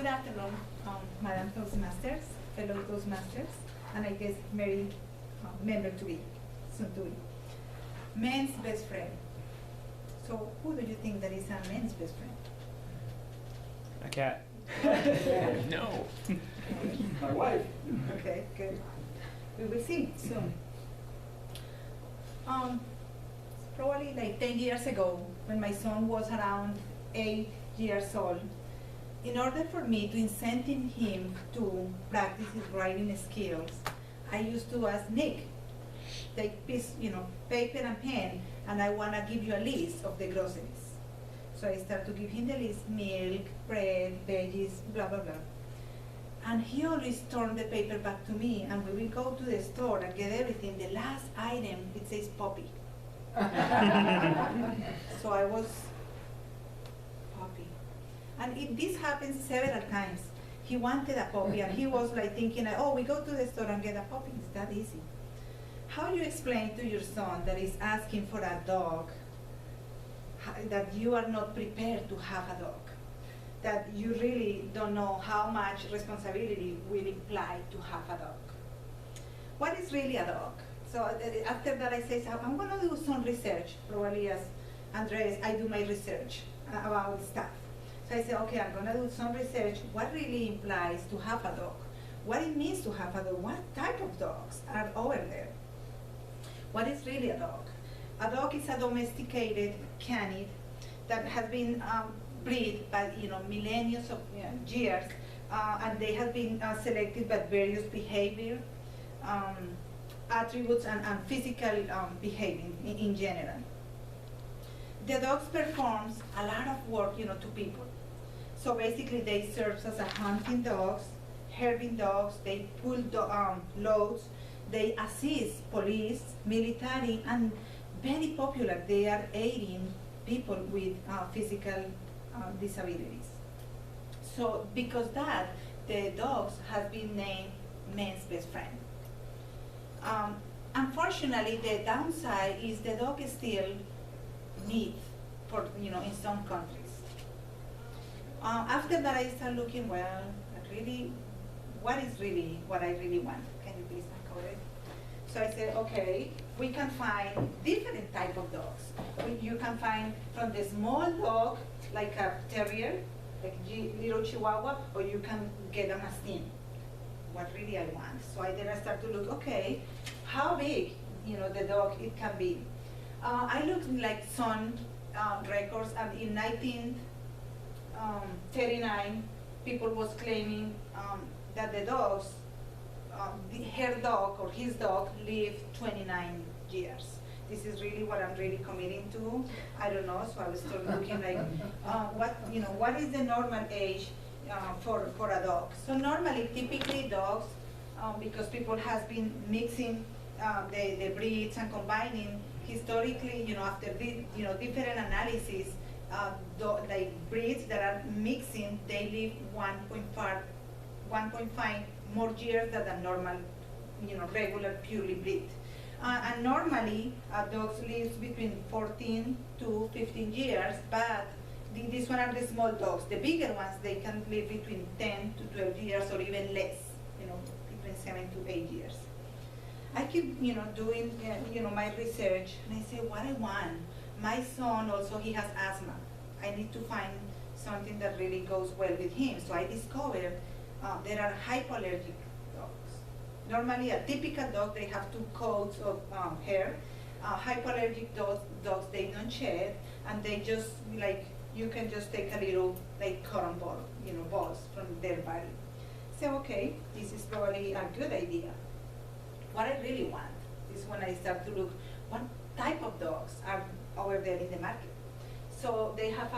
Good afternoon, Madam Toastmasters, fellow Toastmasters, and I guess Mary, member to be, soon to be. Men's best friend. So who do you think that is a man's best friend? A cat. No. My wife. Okay, good. We will see soon. Probably like 10 years ago, when my son was around 8 years old, in order for me to incentive him to practice his writing skills, I used to ask Nick, take piece, paper and pen, and I want to give you a list of the groceries. So I start to give him the list: milk, bread, veggies, blah, blah, blah. And he always turned the paper back to me, and when we go to the store and get everything, the last item, it says puppy. So I was, puppy. And this happened several times. He wanted a puppy, and he was like thinking, oh, we go to the store and get a puppy. It's that easy. How do you explain to your son that is asking for a dog, that you are not prepared to have a dog? That you really don't know how much responsibility will imply to have a dog? What is really a dog? So after that I say, so I'm gonna do some research, probably as Andres, I do my research about stuff. So I say, okay, I'm gonna do some research, what really implies to have a dog? What it means to have a dog? What type of dogs are over there? What is really a dog? A dog is a domesticated canine that has been bred by millennia of years, and they have been selected by various behavior, attributes, and physical behavior in general. The dogs performs a lot of work, to people. So basically, they serve as a hunting dogs, herding dogs. They pull loads. They assist police, military, and very popular. They are aiding people with physical disabilities. So because that, the dogs have been named men's best friend. Unfortunately, the downside is the dog is still meat for in some countries. After that, I start looking, well, really, what is really what I really want? Can you please encode it? So I said, okay, we can find different type of dogs. You can find from the small dog, like a terrier, like little chihuahua, or you can get a mastin. What really I want. So then I start to look, okay, how big, the dog it can be. I looked like some records, and in 1939, people was claiming that the dogs, her dog or his dog lived 29 years. This is really what I'm really committing to. I don't know, so I was still looking like, what is the normal age for a dog? So normally, typically dogs, because people has been mixing the breeds and combining, historically, after different analysis, like breeds that are mixing, they live 1.5 more years than a normal, regular purely breed. And normally, dogs live between 14 to 15 years, but these one are the small dogs. The bigger ones, they can live between 10 to 12 years or even less, between 7 to 8 years. I keep, doing, my research, and I say, what I want. My son also, he has asthma. I need to find something that really goes well with him. So I discovered there are hypoallergic dogs. Normally, a typical dog, they have 2 coats of hair. Hypoallergic dogs, they don't shed, and they just, you can just take a little, cotton ball, balls from their body. So, okay, this is probably a good idea. What I really want is when I start to look, what type of dogs are over there in the market. So they have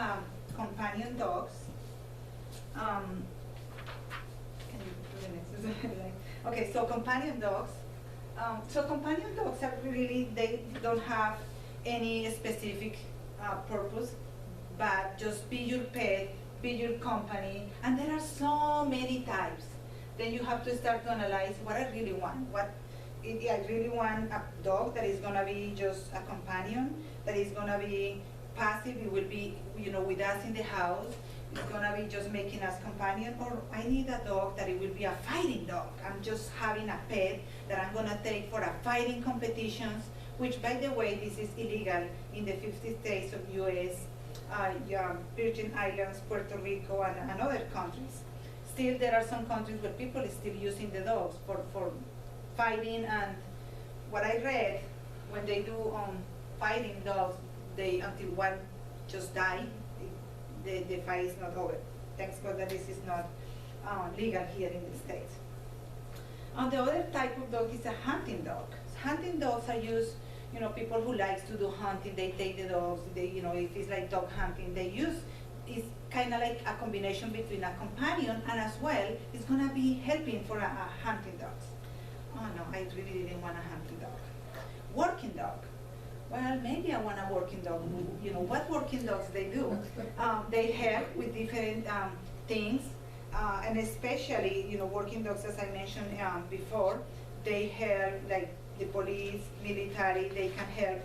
companion dogs. Can you do the next? Okay, so companion dogs. So companion dogs are really, they don't have any specific purpose, but just be your pet, be your company, and there are so many types. Then you have to start to analyze what I really want. I really want a dog that is gonna be just a companion, that is gonna be passive. It will be, with us in the house. is gonna be just making us companion, or I need a dog that it will be a fighting dog. I'm just having a pet that I'm gonna take for a fighting competitions, which by the way, this is illegal in the 50 states of US, Virgin Islands, Puerto Rico, and other countries. Still, there are some countries where people are still using the dogs for fighting, and what I read, when they do fighting dogs, until one just die, the fight is not over. Thanks God that this is not legal here in the States. The other type of dog is a hunting dog. Hunting dogs are used, people who likes to do hunting, they take the dogs, if it's like dog hunting, they use, it's kind of like a combination between a companion and as well, it's gonna be helping for a hunting dogs. Oh no, I really didn't want a hunting dog. Working dog. Well, maybe I want a working dog. What working dogs they do? They help with different things, and especially, working dogs, as I mentioned before, they help like the police, military, they can help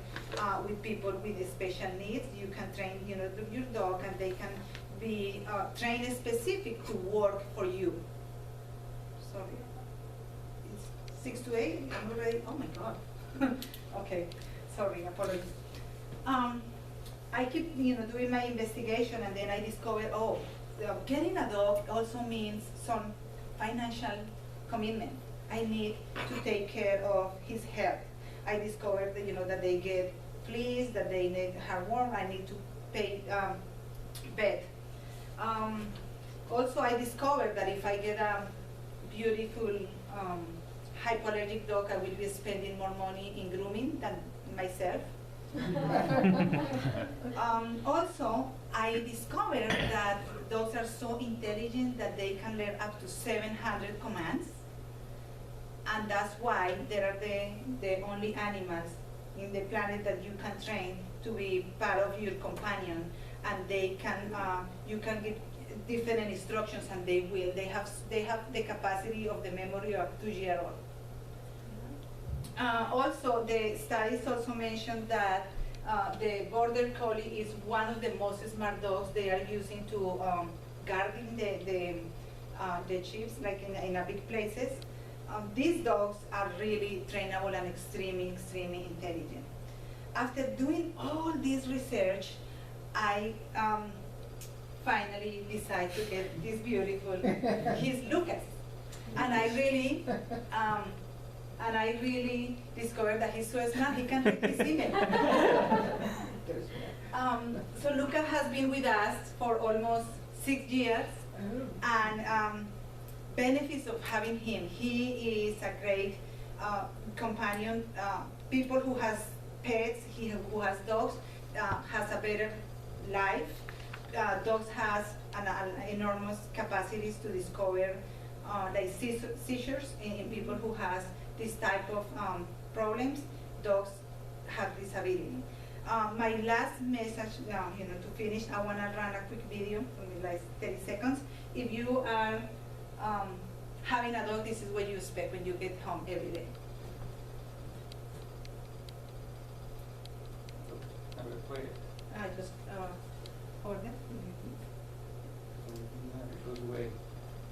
with people with special needs. You can train, your dog, and they can be trained specific to work for you. Sorry, it's 6 to 8. I'm already. Oh my God. Okay, sorry, apologies. I keep, doing my investigation, and then I discovered, getting a dog also means some financial commitment. I need to take care of his health. I discovered that, that they get fleas, that they need heartworm. I need to pay vet. Also, I discovered that if I get a beautiful hypoallergic dog, I will be spending more money in grooming than myself. Also, I discovered that dogs are so intelligent that they can learn up to 700 commands. And that's why they are the only animals in the planet that you can train to be part of your companion, and they can you can give different instructions, and they will. They have the capacity of the memory of 2-year-old. Also, the studies also mentioned that the border collie is one of the most smart dogs they are using to guarding the chips, like in a big places. These dogs are really trainable and extremely intelligent. After doing all this research, I finally decided to get this beautiful, he's Lucas. And I really discovered that he's so smart, he can read his email. So Lucas has been with us for almost 6 years, and benefits of having him. He is a great companion. People who has pets, who has dogs, has a better life. Dogs has an enormous capacities to discover like seizures in people who has this type of problems. Dogs have this ability. My last message, to finish, I want to run a quick video for the last 30 seconds. If you are having a dog, this is what you expect when you get home every day. How do I play it? I just order. It goes away.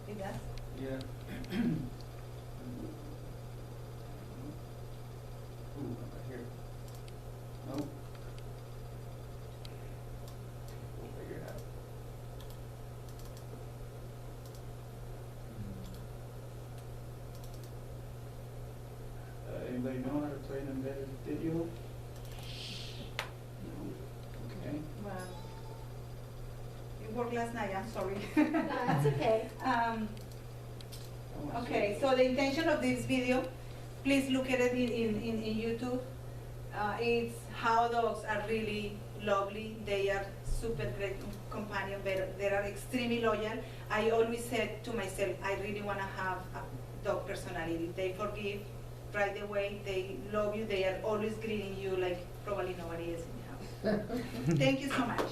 It does? Yeah. Ooh, how about here? No. We'll figure it out. Anybody know how to play an embedded video? No. Okay. Wow. It worked last night, I'm sorry. No, that's okay. Okay, so the intention of this video, please look at it in YouTube. It's how dogs are really lovely. They are super great companion. They are extremely loyal. I always said to myself, I really want to have a dog personality. They forgive right away. They love you. They are always greeting you like probably nobody else in the house. Thank you so much.